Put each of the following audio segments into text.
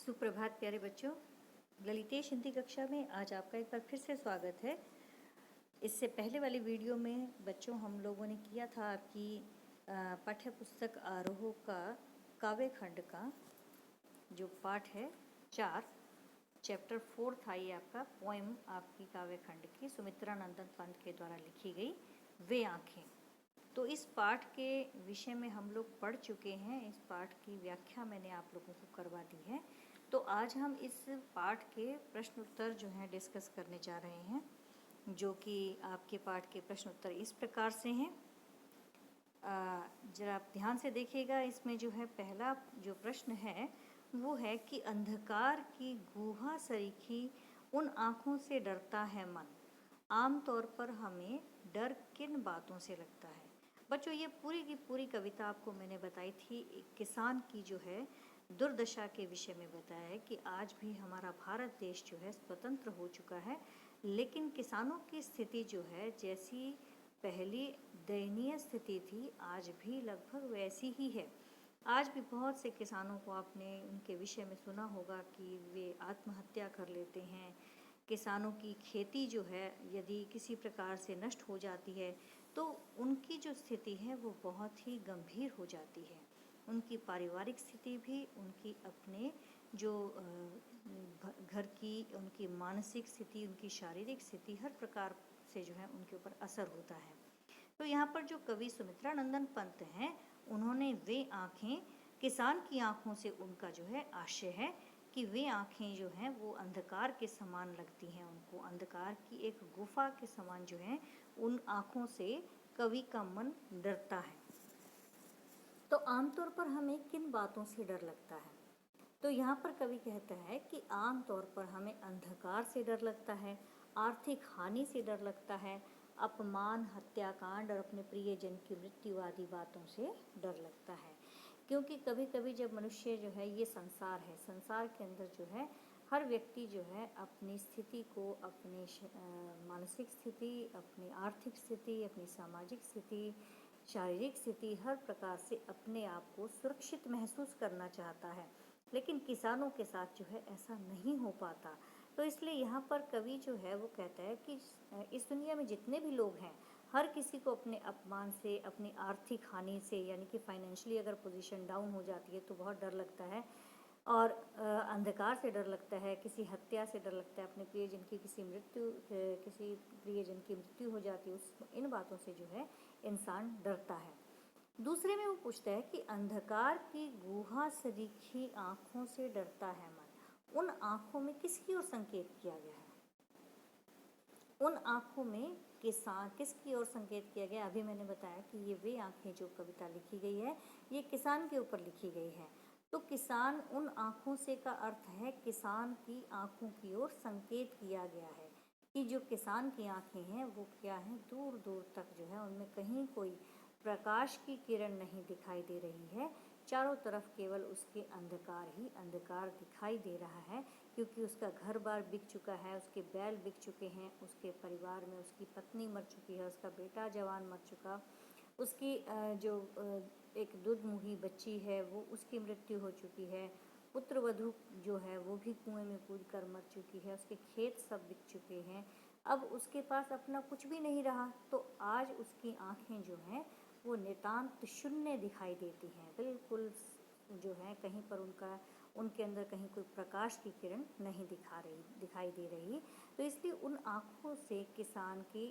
सुप्रभात प्यारे बच्चों। ललितेश हिंदी कक्षा में आज आपका एक बार फिर से स्वागत है। इससे पहले वाली वीडियो में बच्चों हम लोगों ने किया था आपकी पाठ्य पुस्तक आरोह का काव्य खंड का जो पाठ है 4 चैप्टर 4 था। ये आपका पोएम आपकी काव्य खंड की सुमित्रा नंदन पंत के द्वारा लिखी गई वे आँखें। तो इस पाठ के विषय में हम लोग पढ़ चुके हैं। इस पाठ की व्याख्या मैंने आप लोगों को करवा दी है। तो आज हम इस पाठ के प्रश्न उत्तर जो हैं डिस्कस करने जा रहे हैं, जो कि आपके पाठ के प्रश्न उत्तर इस प्रकार से हैं। जरा आप ध्यान से देखिएगा। इसमें जो है पहला जो प्रश्न है वो है कि अंधकार की गुहा सरीखी उन आँखों से डरता है मन, आमतौर पर हमें डर किन बातों से लगता है। बच्चों ये पूरी की पूरी कविता आपको मैंने बताई थी एक किसान की जो है दुर्दशा के विषय में बताया है कि आज भी हमारा भारत देश जो है स्वतंत्र हो चुका है, लेकिन किसानों की स्थिति जो है जैसी पहली दयनीय स्थिति थी आज भी लगभग वैसी ही है। आज भी बहुत से किसानों को आपने उनके विषय में सुना होगा कि वे आत्महत्या कर लेते हैं। किसानों की खेती जो है यदि किसी प्रकार से नष्ट हो जाती है तो उनकी जो स्थिति है वो बहुत ही गंभीर हो जाती है। उनकी पारिवारिक स्थिति भी, उनकी अपने जो घर की उनकी मानसिक स्थिति, उनकी शारीरिक स्थिति, हर प्रकार से जो है उनके ऊपर असर होता है। तो यहाँ पर जो कवि सुमित्रा नंदन पंत हैं उन्होंने वे आँखें, किसान की आँखों से उनका जो है आशय है कि वे आँखें जो हैं वो अंधकार के समान लगती हैं उनको, अंधकार की एक गुफा के समान जो है उन आँखों से कवि का मन डरता है। तो आमतौर पर हमें किन बातों से डर लगता है? तो यहाँ पर कवि कहता है कि आमतौर पर हमें अंधकार से डर लगता है, आर्थिक हानि से डर लगता है, अपमान, हत्याकांड और अपने प्रियजन की मृत्यु आदि बातों से डर लगता है। क्योंकि कभी कभी जब मनुष्य जो है, ये संसार है, संसार के अंदर जो है हर व्यक्ति जो है अपनी स्थिति को, अपनी मानसिक स्थिति, अपनी आर्थिक स्थिति, अपनी सामाजिक स्थिति, शारीरिक स्थिति, हर प्रकार से अपने आप को सुरक्षित महसूस करना चाहता है, लेकिन किसानों के साथ जो है ऐसा नहीं हो पाता। तो इसलिए यहाँ पर कवि जो है वो कहता है कि इस दुनिया में जितने भी लोग हैं हर किसी को अपने अपमान से, अपनी आर्थिक हानि से, यानी कि फाइनेंशियली अगर पोजीशन डाउन हो जाती है तो बहुत डर लगता है, और अंधकार से डर लगता है, किसी हत्या से डर लगता है, अपने प्रियजन की किसी प्रियजन की मृत्यु हो जाती है, इन बातों से जो है इंसान डरता है। दूसरे में वो पूछता है कि अंधकार की गुहा सरीखी आँखों से डरता है मन, उन आँखों में किसकी ओर संकेत किया गया है? उन आँखों में किसकी ओर संकेत किया गया? अभी मैंने बताया कि ये वे आँखें जो कविता लिखी गई है ये किसान के ऊपर लिखी गई है। तो किसान उन आँखों से का अर्थ है किसान की आँखों की ओर संकेत किया गया है कि जो किसान की आँखें हैं वो क्या हैं, दूर दूर तक जो है उनमें कहीं कोई प्रकाश की किरण नहीं दिखाई दे रही है, चारों तरफ केवल उसके अंधकार ही अंधकार दिखाई दे रहा है, क्योंकि उसका घर बार बिक चुका है, उसके बैल बिक चुके हैं, उसके परिवार में उसकी पत्नी मर चुकी है, उसका बेटा जवान मर चुका, उसकी जो एक दुधमुही बच्ची है वो उसकी मृत्यु हो चुकी है, पुत्र वधू जो है वो भी कुएं में कूद कर मर चुकी है, उसके खेत सब बिक चुके हैं, अब उसके पास अपना कुछ भी नहीं रहा। तो आज उसकी आँखें जो हैं वो नितांत शून्य दिखाई देती हैं, बिल्कुल जो है कहीं पर उनके अंदर कहीं कोई प्रकाश की किरण नहीं दिखाई दे रही। तो इसलिए उन आँखों से किसान की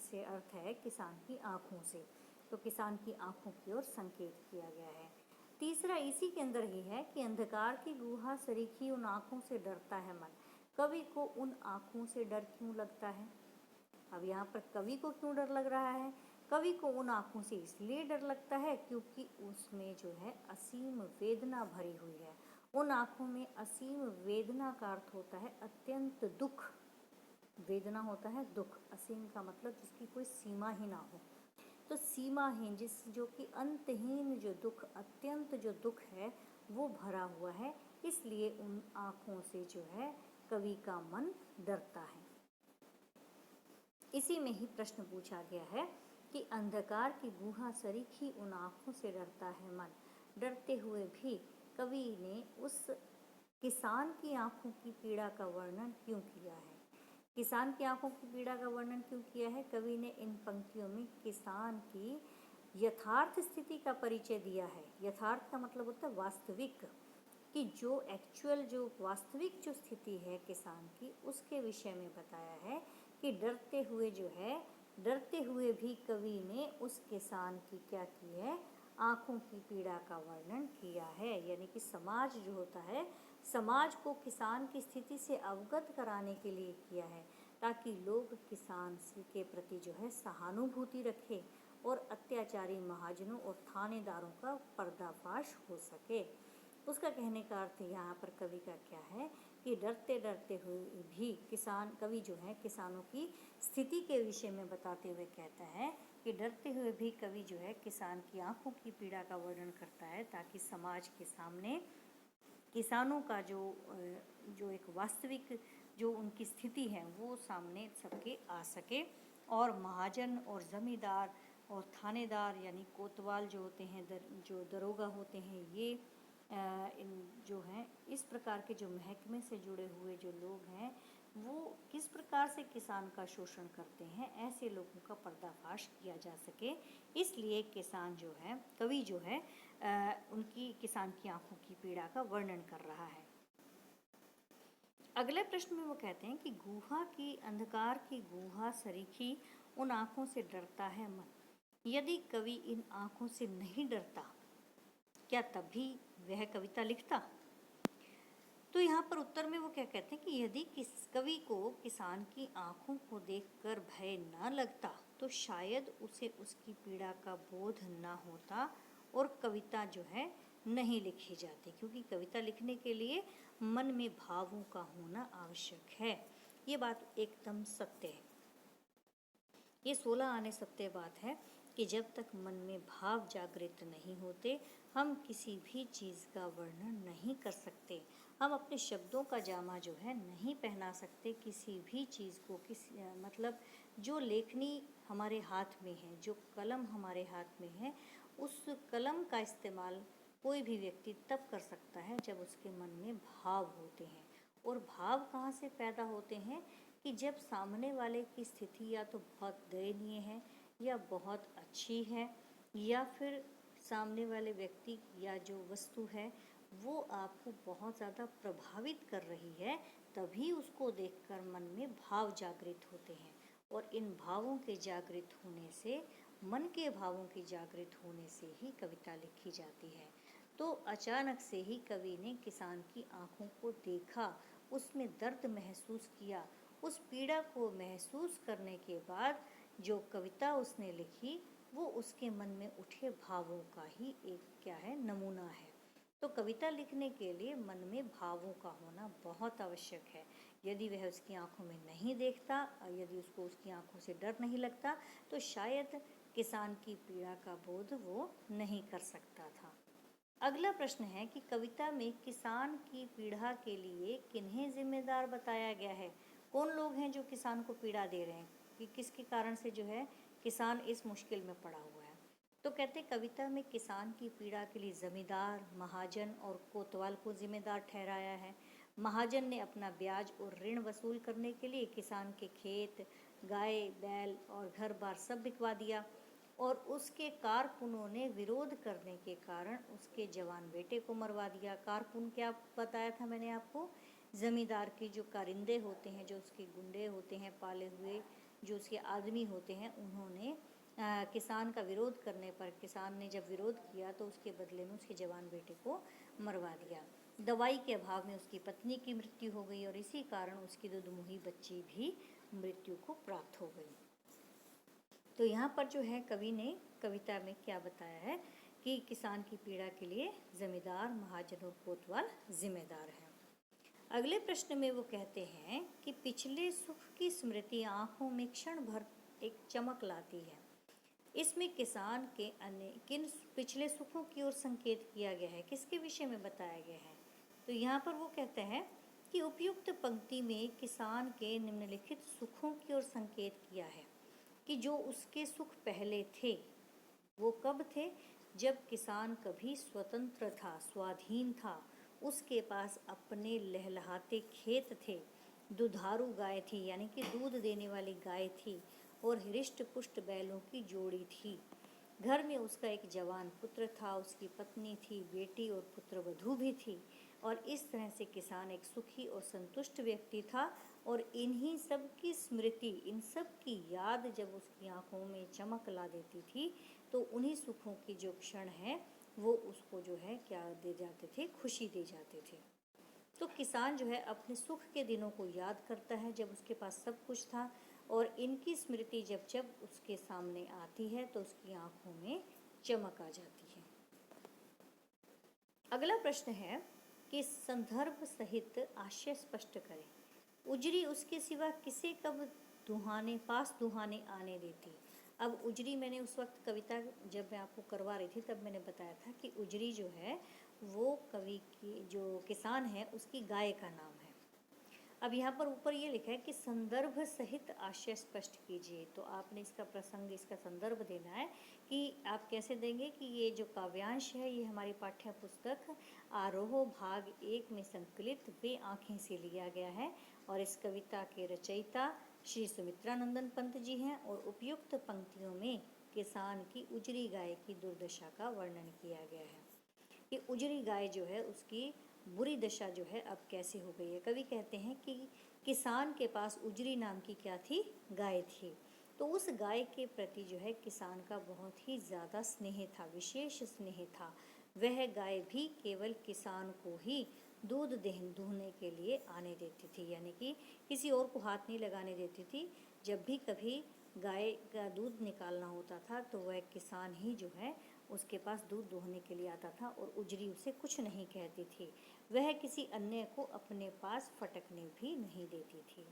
से अर्थ है किसान की आँखों से, तो किसान की आँखों की ओर संकेत किया गया है। तीसरा इसी के अंदर ही है कि अंधकार की गुहा सरीखी उन आँखों से डरता है मन। कवि को उन आँखों से डर क्यों लगता है? अब यहाँ पर कवि को क्यों डर लग रहा है? कवि को उन आँखों से इसलिए डर लगता है क्योंकि उसमें जो है असीम वेदना भरी हुई है। उन आँखों में असीम वेदना का अर्थ होता है अत्यंत दुख, वेदना होता है दुख, असीम का मतलब जिसकी कोई सीमा ही ना हो। तो सीमाहीन जो कि अंतहीन जो दुख, अत्यंत जो दुख है वो भरा हुआ है, इसलिए उन आँखों से जो है कवि का मन डरता है। इसी में ही प्रश्न पूछा गया है कि अंधकार की गुहा सरीखी उन आँखों से डरता है मन, डरते हुए भी कवि ने उस किसान की आंखों की पीड़ा का वर्णन क्यों किया है? किसान की आंखों की पीड़ा का वर्णन क्यों किया है? कवि ने इन पंक्तियों में किसान की यथार्थ स्थिति का परिचय दिया है। यथार्थ का मतलब होता है वास्तविक, कि जो एक्चुअल, जो वास्तविक जो स्थिति है किसान की, उसके विषय में बताया है कि डरते हुए भी कवि ने उस किसान की क्या की है, आंखों की पीड़ा का वर्णन किया है। यानी कि समाज जो होता है, समाज को किसान की स्थिति से अवगत कराने के लिए किया है, ताकि लोग किसान के प्रति जो है सहानुभूति रखें और अत्याचारी महाजनों और थानेदारों का पर्दाफाश हो सके। उसका कहने का अर्थ यहाँ पर कवि का क्या है कि डरते डरते हुए भी कवि जो है किसानों की स्थिति के विषय में बताते हुए कहता है कि डरते हुए भी कवि जो है किसान की आंखों की पीड़ा का वर्णन करता है, ताकि समाज के सामने किसानों का जो एक वास्तविक जो उनकी स्थिति है वो सामने सबके आ सके, और महाजन और ज़मींदार और थानेदार यानी कोतवाल जो होते हैं, जो दरोगा होते हैं, ये इन जो हैं इस प्रकार के जो महकमे से जुड़े हुए जो लोग हैं वो किस प्रकार से किसान का शोषण करते हैं, ऐसे लोगों का पर्दाफाश किया जा सके। इसलिए किसान जो है, कवि जो है उनकी किसान की आंखों की पीड़ा का वर्णन कर रहा है। अगले प्रश्न में वो कहते हैं कि गुहा की, अंधकार की गुहा सरीखी उन आंखों से डरता है मन। यदि कवि इन आंखों से नहीं डरता, क्या तब भी वह कविता लिखता? तो यहाँ पर उत्तर में वो क्या कहते हैं कि यदि कवि को किसान की आंखों को देखकर भय न लगता, तो शायद उसे उसकी पीड़ा का बोध न होता और कविता जो है नहीं लिखी जाती, क्योंकि कविता लिखने के लिए मन में भावों का होना आवश्यक है। ये बात एकदम सत्य है। ये 16 आने सत्य बात है कि जब तक मन में भाव जागृत नहीं होते, हम किसी भी चीज़ का वर्णन नहीं कर सकते। हम अपने शब्दों का जामा जो है नहीं पहना सकते किसी भी चीज़ को। मतलब जो लेखनी हमारे हाथ में है, जो कलम हमारे हाथ में है, उस कलम का इस्तेमाल कोई भी व्यक्ति तब कर सकता है जब उसके मन में भाव होते हैं। और भाव कहाँ से पैदा होते हैं कि जब सामने वाले की स्थिति या तो बहुत दयनीय है या बहुत अच्छी है, या फिर सामने वाले व्यक्ति या जो वस्तु है वो आपको बहुत ज़्यादा प्रभावित कर रही है, तभी उसको देखकर मन में भाव जागृत होते हैं। और इन भावों के जागृत होने से, मन के भावों के जागृत होने से ही कविता लिखी जाती है। तो अचानक से ही कवि ने किसान की आंखों को देखा, उसमें दर्द महसूस किया, उस पीड़ा को महसूस करने के बाद जो कविता उसने लिखी वो उसके मन में उठे भावों का ही एक क्या है, नमूना है। तो कविता लिखने के लिए मन में भावों का होना बहुत आवश्यक है। यदि वह उसकी आंखों में नहीं देखता, यदि उसको उसकी आंखों से डर नहीं लगता, तो शायद किसान की पीड़ा का बोध वो नहीं कर सकता था। अगला प्रश्न है कि कविता में किसान की पीड़ा के लिए किन्हें जिम्मेदार बताया गया है? कौन लोग हैं जो किसान को पीड़ा दे रहे हैं, कि किसके कारण से जो है किसान इस मुश्किल में पड़ा हुआ है? तो कहते कविता में किसान की पीड़ा के लिए जमींदार, महाजन और कोतवाल को जिम्मेदार ठहराया है। महाजन ने अपना ब्याज और ऋण वसूल करने के लिए किसान के खेत, गाय, बैल और घर बार सब बिकवा दिया, और उसके कारकुनों ने विरोध करने के कारण उसके जवान बेटे को मरवा दिया। कारकुन क्या बताया था मैंने आपको? ज़मींदार के जो कारिंदे होते हैं, जो उसके गुंडे होते हैं, पाले हुए जो उसके आदमी होते हैं, उन्होंने किसान का विरोध करने पर, किसान ने जब विरोध किया तो उसके बदले में उसके जवान बेटे को मरवा दिया। दवाई के अभाव में उसकी पत्नी की मृत्यु हो गई और इसी कारण उसकी दो दुमुही बच्ची भी मृत्यु को प्राप्त हो गई। तो यहाँ पर जो है कवि ने कविता में क्या बताया है कि किसान की पीड़ा के लिए जमींदार, महाजन और कोतवाल जिम्मेदार हैं। अगले प्रश्न में वो कहते हैं कि पिछले सुख की स्मृति आंखों में क्षण भर एक चमक लाती है। इसमें किसान के किन पिछले सुखों की ओर संकेत किया गया है, किसके विषय में बताया गया है? तो यहाँ पर वो कहते हैं कि उपयुक्त पंक्ति में किसान के निम्नलिखित सुखों की ओर संकेत किया है कि जो उसके सुख पहले थे वो कब थे? जब किसान कभी स्वतंत्र था, स्वाधीन था, उसके पास अपने लहलहाते खेत थे, दुधारू गाय थी यानी कि दूध देने वाली गाय थी, और हृष्ट पुष्ट बैलों की जोड़ी थी। घर में उसका एक जवान पुत्र था, उसकी पत्नी थी, बेटी और पुत्रवधू भी थी। और इस तरह से किसान एक सुखी और संतुष्ट व्यक्ति था। और इन्हीं सब की स्मृति, इन सब की याद जब उसकी आंखों में चमक ला देती थी, तो उन्हीं सुखों की जो क्षण है वो उसको जो है क्या दे जाते थे, खुशी दे जाते थे। तो किसान जो है अपने सुख के दिनों को याद करता है जब उसके पास सब कुछ था, और इनकी स्मृति जब जब उसके सामने आती है तो उसकी आंखों में चमक आ जाती है। अगला प्रश्न है कि संदर्भ सहित आशय स्पष्ट करें। उजरी उसके सिवा किसे कब दुहाने आने देती। अब उजरी मैंने उस वक्त कविता जब मैं आपको करवा रही थी तब मैंने बताया था कि उजरी जो है वो कवि की जो किसान है उसकी गाय का नाम है। अब यहाँ पर ऊपर ये लिखा है कि संदर्भ सहित आशय स्पष्ट कीजिए। तो आपने इसका प्रसंग, इसका संदर्भ देना है कि आप कैसे देंगे कि ये जो काव्यांश है ये हमारी पाठ्य पुस्तक आरोह भाग 1 में संकलित वे आँखें से लिया गया है, और इस कविता के रचयिता श्री सुमित्रानंदन पंत जी हैं, और उपयुक्त पंक्तियों में किसान की उजरी गाय की दुर्दशा का वर्णन किया गया है। ये उजरी गाय जो है उसकी बुरी दशा जो है अब कैसे हो गई है। कवि कहते हैं कि किसान के पास उजरी नाम की क्या थी, गाय थी। तो उस गाय के प्रति जो है किसान का बहुत ही ज़्यादा स्नेह था, विशेष स्नेह था। वह गाय भी केवल किसान को ही दूध दूहने के लिए आने देती थी, यानी कि किसी और को हाथ नहीं लगाने देती थी। जब भी कभी गाय का दूध निकालना होता था तो वह किसान ही जो है उसके पास दूध दोहने के लिए आता था, और उजरी उसे कुछ नहीं कहती थी। वह किसी अन्य को अपने पास फटकने भी नहीं देती थी।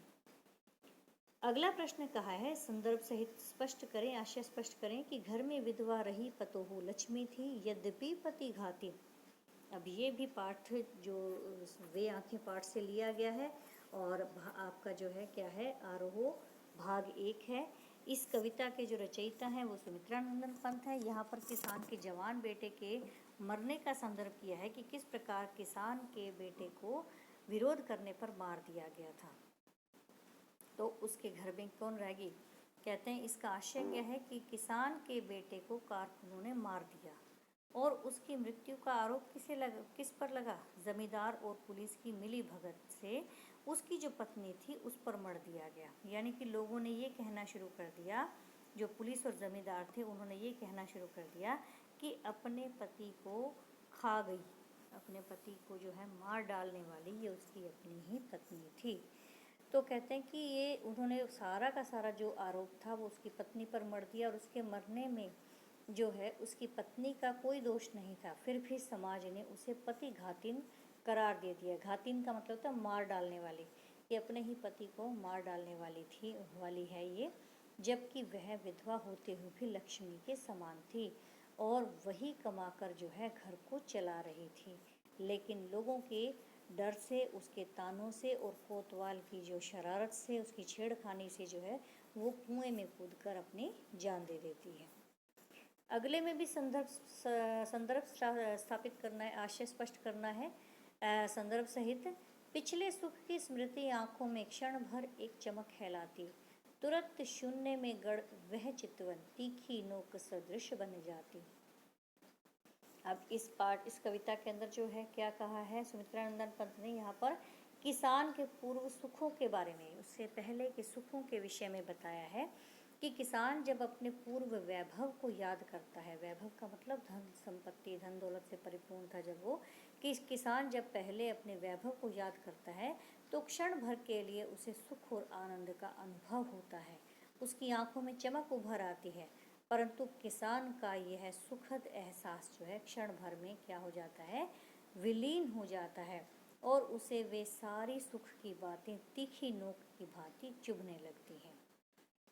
अगला प्रश्न कहा है संदर्भ सहित स्पष्ट करें, आशय स्पष्ट करें कि घर में विधवा रही पतोहू लक्ष्मी थी, यद्यपि पति घाती। अब ये भी पाठ जो वे आँखें पाठ से लिया गया है, और आपका जो है क्या है, आरोह भाग 1 है। इस कविता के जो रचयिता हैं वो सुमित्रानंदन पंत है। यहाँ पर किसान के जवान बेटे के मरने का संदर्भ किया है कि किस प्रकार किसान के बेटे को विरोध करने पर मार दिया गया था। तो उसके घर में कौन रहेगी, कहते हैं इसका आशय क्या है कि किसान के बेटे को कारकुनों ने मार दिया, और उसकी मृत्यु का आरोप किस पर लगा, जमींदार और पुलिस की मिली भगत से उसकी जो पत्नी थी उस पर मर दिया गया। यानी कि लोगों ने ये कहना शुरू कर दिया, जो पुलिस और जमींदार थे उन्होंने ये कहना शुरू कर दिया कि अपने पति को खा गई, अपने पति को जो है मार डालने वाली ये उसकी अपनी ही पत्नी थी। तो कहते हैं कि ये उन्होंने सारा का सारा जो आरोप था वो उसकी पत्नी पर मर दिया, और उसके मरने में जो है उसकी पत्नी का कोई दोष नहीं था। फिर भी समाज ने उसे पति घातिन करार दे दिया। घातिन का मतलब था मार डालने वाली, ये अपने ही पति को मार डालने वाली है ये, जबकि वह विधवा होते हुए भी लक्ष्मी के समान थी, और वही कमाकर जो है घर को चला रही थी। लेकिन लोगों के डर से, उसके तानों से और कोतवाल की जो शरारत से, उसकी छेड़खानी से जो है वो कुएं में कूदकर अपनी जान दे देती है। अगले में भी संदर्भ स्थापित करना है, आशय स्पष्ट करना है संदर्भ सहित। पिछले सुख की स्मृति आंखों में क्षण भर एक चमक फैलाती, तुरंत शून्य में गड़ वह चितवन तीखी नोक सदृश बन जाती। अब इस कविता के अंदर जो है क्या कहा है सुमित्रानंदन पंत ने, यहाँ पर किसान के पूर्व सुखों के बारे में, उससे पहले के सुखों के विषय में बताया है कि किसान जब अपने पूर्व वैभव को याद करता है, वैभव का मतलब धन संपत्ति, धन दौलत से परिपूर्ण था जब वो, कि किसान जब पहले अपने वैभव को याद करता है तो क्षण भर के लिए उसे सुख और आनंद का अनुभव होता है, उसकी आंखों में चमक उभर आती है। परंतु किसान का यह सुखद एहसास जो है क्षण भर में क्या हो जाता है, विलीन हो जाता है, और उसे वे सारी सुख की बातें तीखी नोक की भांति चुभने लगती हैं।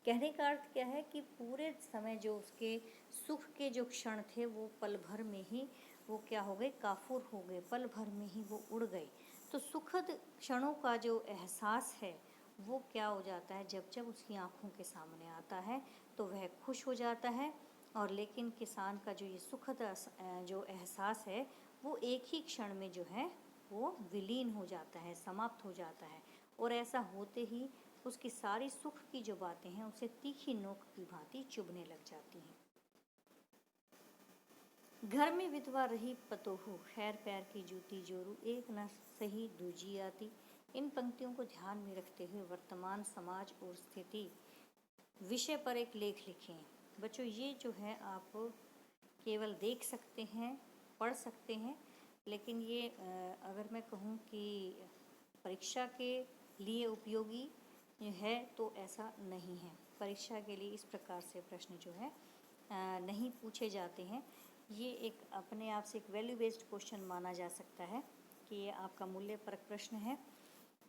कहने का अर्थ क्या है कि पूरे समय जो उसके सुख के जो क्षण थे वो पल भर में ही वो क्या हो गए, काफूर हो गए, पल भर में ही वो उड़ गए। तो सुखद क्षणों का जो एहसास है वो क्या हो जाता है, जब जब उसकी आंखों के सामने आता है तो वह खुश हो जाता है। और लेकिन किसान का जो ये सुखद जो एहसास है वो एक ही क्षण में जो है वो विलीन हो जाता है, समाप्त हो जाता है, और ऐसा होते ही उसकी सारी सुख की जो बातें हैं उसे तीखी नोक की भांति चुभने लग जाती हैं। घर में विधवा रही पतोहू, खैर पैर की जूती जोरू, एक न सही दूजी आती। इन पंक्तियों को ध्यान में रखते हुए वर्तमान समाज और स्थिति विषय पर एक लेख लिखें। बच्चों, ये जो है आप केवल देख सकते हैं, पढ़ सकते हैं, लेकिन ये अगर मैं कहूँ कि परीक्षा के लिए उपयोगी है तो ऐसा नहीं है। परीक्षा के लिए इस प्रकार से प्रश्न जो है नहीं पूछे जाते हैं। ये एक अपने आप से एक वैल्यू बेस्ड क्वेश्चन माना जा सकता है कि ये आपका मूल्य परक प्रश्न है,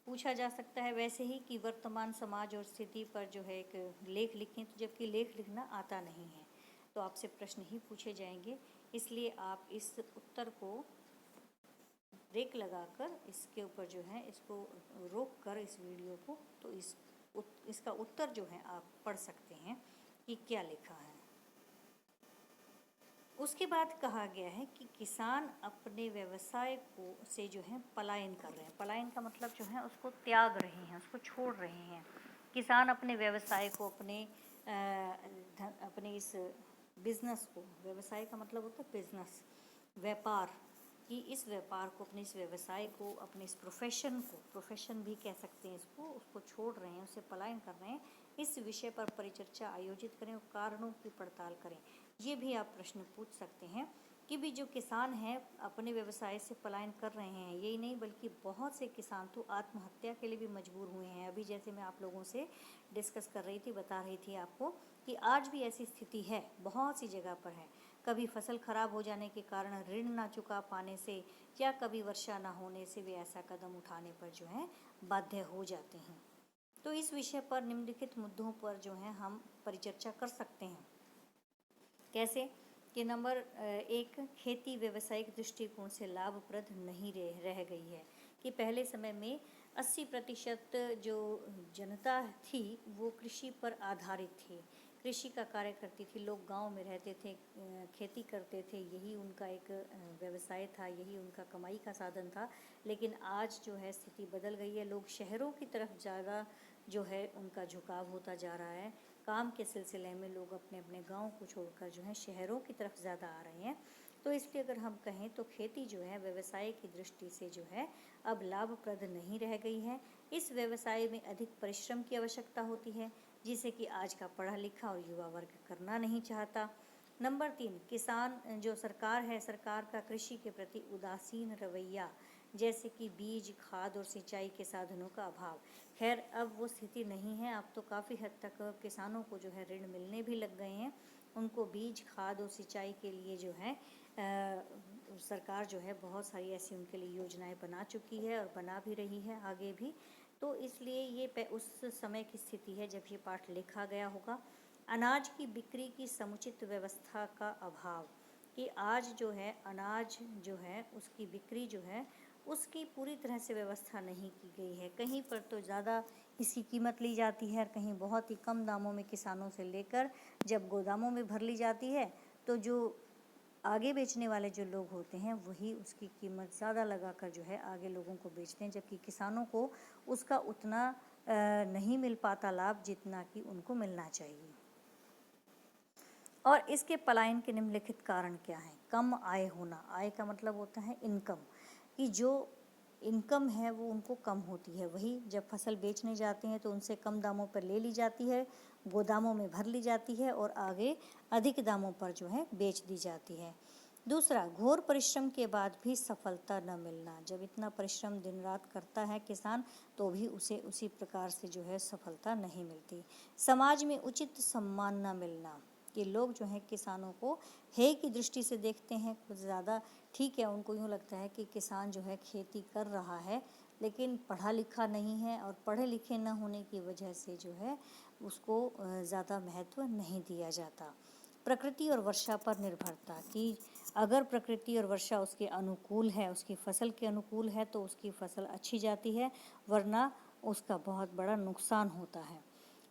पूछा जा सकता है। वैसे ही कि वर्तमान समाज और स्थिति पर जो है एक लेख लिखें, तो जबकि लेख लिखना आता नहीं है तो आपसे प्रश्न ही पूछे जाएंगे। इसलिए आप इस उत्तर को ब्रेक लगाकर इसके ऊपर जो है इसको रोक कर इस वीडियो को, तो इसका उत्तर जो है आप पढ़ सकते हैं कि क्या लिखा है। उसके बाद कहा गया है कि किसान अपने व्यवसाय को से जो है पलायन कर रहे हैं। पलायन का मतलब जो है उसको त्याग रहे हैं, उसको छोड़ रहे हैं। किसान अपने व्यवसाय को, अपने इस बिजनेस को, व्यवसाय का मतलब होता है बिजनेस, व्यापार, कि इस व्यापार को, अपने इस व्यवसाय को, अपने इस प्रोफेशन को, प्रोफेशन भी कह सकते हैं इसको, उसको छोड़ रहे हैं, उसे पलायन कर रहे हैं। इस विषय पर परिचर्चा आयोजित करें और कारणों की पड़ताल करें। ये भी आप प्रश्न पूछ सकते हैं कि भी जो किसान हैं अपने व्यवसाय से पलायन कर रहे हैं, यही नहीं बल्कि बहुत से किसान तो आत्महत्या के लिए भी मजबूर हुए हैं। अभी जैसे मैं आप लोगों से डिस्कस कर रही थी, बता रही थी आपको कि आज भी ऐसी स्थिति है, बहुत सी जगह पर है। कभी फसल खराब हो जाने के कारण ऋण ना चुका पाने से, या कभी वर्षा ना होने से वे ऐसा कदम उठाने पर जो है बाध्य हो जाते हैं। तो इस विषय पर निम्नलिखित मुद्दों पर जो है हम परिचर्चा कर सकते हैं। कैसे कि नंबर 1, खेती व्यावसायिक दृष्टिकोण से लाभप्रद नहीं रह गई है। कि पहले समय में 80% जो जनता थी वो कृषि पर आधारित थी, कृषि का कार्य करती थी। लोग गांव में रहते थे, खेती करते थे, यही उनका एक व्यवसाय था, यही उनका कमाई का साधन था। लेकिन आज जो है स्थिति बदल गई है। लोग शहरों की तरफ ज़्यादा जो है उनका झुकाव होता जा रहा है। काम के सिलसिले में लोग अपने अपने गांव को छोड़कर जो है शहरों की तरफ ज़्यादा आ रहे हैं। तो इसलिए अगर हम कहें तो खेती जो है व्यवसाय की दृष्टि से जो है अब लाभप्रद नहीं रह गई है। इस व्यवसाय में अधिक परिश्रम की आवश्यकता होती है, जिसे कि आज का पढ़ा लिखा और युवा वर्ग करना नहीं चाहता। नंबर 3, किसान जो सरकार है, सरकार का कृषि के प्रति उदासीन रवैया, जैसे कि बीज, खाद और सिंचाई के साधनों का अभाव। खैर अब वो स्थिति नहीं है। अब तो काफ़ी हद तक किसानों को जो है ऋण मिलने भी लग गए हैं। उनको बीज, खाद और सिंचाई के लिए जो है सरकार जो है बहुत सारी ऐसी उनके लिए योजनाएं बना चुकी है और बना भी रही है आगे भी। तो इसलिए ये उस समय की स्थिति है जब ये पाठ लिखा गया होगा। अनाज की बिक्री की समुचित व्यवस्था का अभाव, कि आज जो है अनाज जो है उसकी बिक्री जो है उसकी पूरी तरह से व्यवस्था नहीं की गई है। कहीं पर तो ज़्यादा इसकी कीमत ली जाती है और कहीं बहुत ही कम दामों में किसानों से लेकर जब गोदामों में भर ली जाती है तो जो आगे बेचने वाले जो लोग होते हैं वही उसकी कीमत ज़्यादा लगाकर जो है आगे लोगों को बेचते हैं, जबकि किसानों को उसका उतना नहीं मिल पाता लाभ जितना कि उनको मिलना चाहिए। और इसके पलायन के निम्नलिखित कारण क्या हैं? कम आय होना। आय का मतलब होता है इनकम, कि जो इनकम है वो उनको कम होती है। वही जब फसल बेचने जाते हैं तो उनसे कम दामों पर ले ली जाती है, गोदामों में भर ली जाती है और आगे अधिक दामों पर जो है बेच दी जाती है। दूसरा, घोर परिश्रम के बाद भी सफलता न मिलना। जब इतना परिश्रम दिन रात करता है किसान तो भी उसे उसी प्रकार से जो है सफलता नहीं मिलती। समाज में उचित सम्मान न मिलना, कि लोग जो है किसानों को हे की दृष्टि से देखते हैं कुछ ज़्यादा। ठीक है, उनको यूँ लगता है कि किसान जो है खेती कर रहा है लेकिन पढ़ा लिखा नहीं है, और पढ़े लिखे न होने की वजह से जो है उसको ज़्यादा महत्व नहीं दिया जाता। प्रकृति और वर्षा पर निर्भरता, कि अगर प्रकृति और वर्षा उसके अनुकूल है, उसकी फसल के अनुकूल है तो उसकी फसल अच्छी जाती है, वरना उसका बहुत बड़ा नुकसान होता है।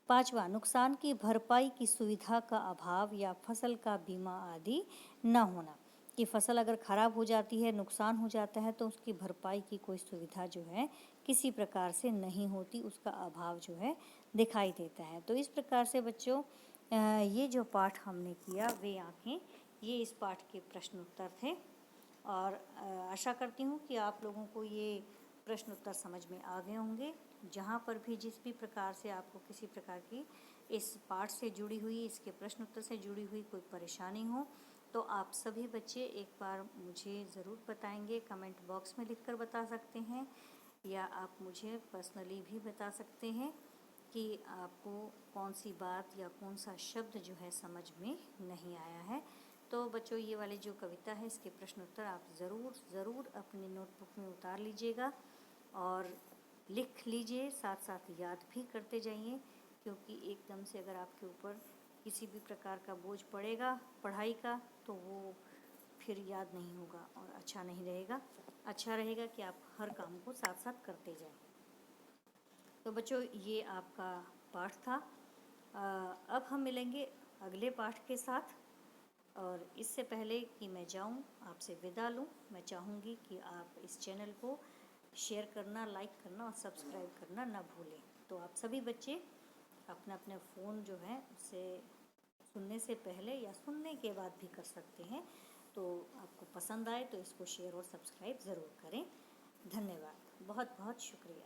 5वां, नुकसान की भरपाई की सुविधा का अभाव या फसल का बीमा आदि न होना, कि फसल अगर ख़राब हो जाती है, नुकसान हो जाता है, तो उसकी भरपाई की कोई सुविधा जो है किसी प्रकार से नहीं होती, उसका अभाव जो है दिखाई देता है। तो इस प्रकार से बच्चों ये जो पाठ हमने किया वे आँखें, ये इस पाठ के प्रश्न उत्तर थे और आशा करती हूँ कि आप लोगों को ये प्रश्न उत्तर समझ में आ गए होंगे। जहाँ पर भी जिस भी प्रकार से आपको किसी प्रकार की इस पाठ से जुड़ी हुई, इसके प्रश्न उत्तर से जुड़ी हुई कोई परेशानी हो, तो आप सभी बच्चे एक बार मुझे ज़रूर बताएंगे, कमेंट बॉक्स में लिखकर बता सकते हैं या आप मुझे पर्सनली भी बता सकते हैं कि आपको कौन सी बात या कौन सा शब्द जो है समझ में नहीं आया है। तो बच्चों ये वाली जो कविता है इसके प्रश्न उत्तर आप ज़रूर अपनी नोटबुक में उतार लीजिएगा और लिख लीजिए, साथ साथ याद भी करते जाइए, क्योंकि एकदम से अगर आपके ऊपर किसी भी प्रकार का बोझ पड़ेगा पढ़ाई का तो वो फिर याद नहीं होगा और अच्छा नहीं रहेगा। अच्छा रहेगा कि आप हर काम को साथ साथ करते जाएं। तो बच्चों ये आपका पाठ था। अब हम मिलेंगे अगले पाठ के साथ और इससे पहले कि मैं जाऊं, आपसे विदा लूं, मैं चाहूँगी कि आप इस चैनल को शेयर करना, लाइक करना और सब्सक्राइब करना ना भूलें। तो आप सभी बच्चे अपना अपना फ़ोन जो है उससे सुनने से पहले या सुनने के बाद भी कर सकते हैं। तो आपको पसंद आए तो इसको शेयर और सब्सक्राइब ज़रूर करें। धन्यवाद, बहुत बहुत शुक्रिया।